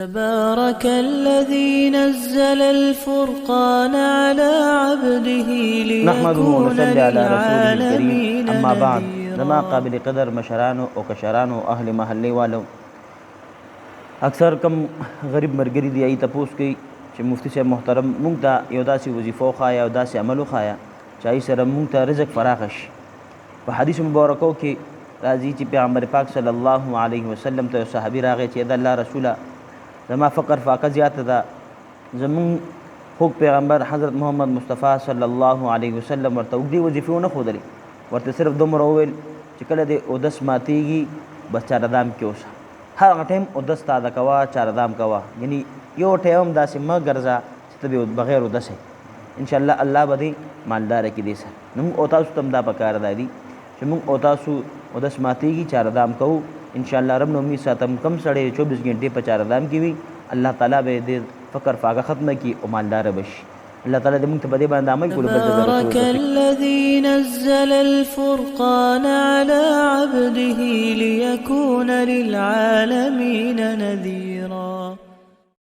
تبارك الذي نزل الفرقان على عبده نحمده ليكون ونصلي على رسوله الكريم للعالمين اما بعد زما نذيرا. قابل قدر مشرانو او کشرانو اهل محله والو اکثر کم غریب مرګری دی ای تاسو کې چې مفتی صاحب محترم مونږ ته یو داسې وظیفه خایا او داسې عمل خایا چې ای سره مونږ ته رزق فراخ شي. په حدیث مبارکو کې راځي چې پیغمبر پاک صلی الله علیه وسلم ته صحابي راغی چې د الله رسوله زما فقر فاقه زیاته ده، زمون خوږ پیغمبر حضرت محمد مصطفی صلی الله علیه وسلم ورته اوږدې وظیفې ونه ښودلې، ورته صرف دومره وویل چې کله دې اودس ماتېږي بس چاردام کې اوسه، هر هغه ټایم اودس تازه کوه چاردام کوه، یعنی یو ټایم داسې مه ګرځه چې ته به بغیر اودسه انشاءالله الله به دې مالداره کړي دې سره. نو موږ او تاسو ته هم دا پکار دی چې موږ او تاسو اودس ماتېږي چاردام کوو انشاءالله. رب نو امید ساتم کم سړی 24 घंटे په چاردام کې وي الله تعالی به دې فقر فاقه ختمه کړي او مالدار بشي. الله تعالی دې موږ ته په دې باندې عمل کولو بل تبارك الذي نزل الفرقان على عبده ليكون للعالمين نذيرا.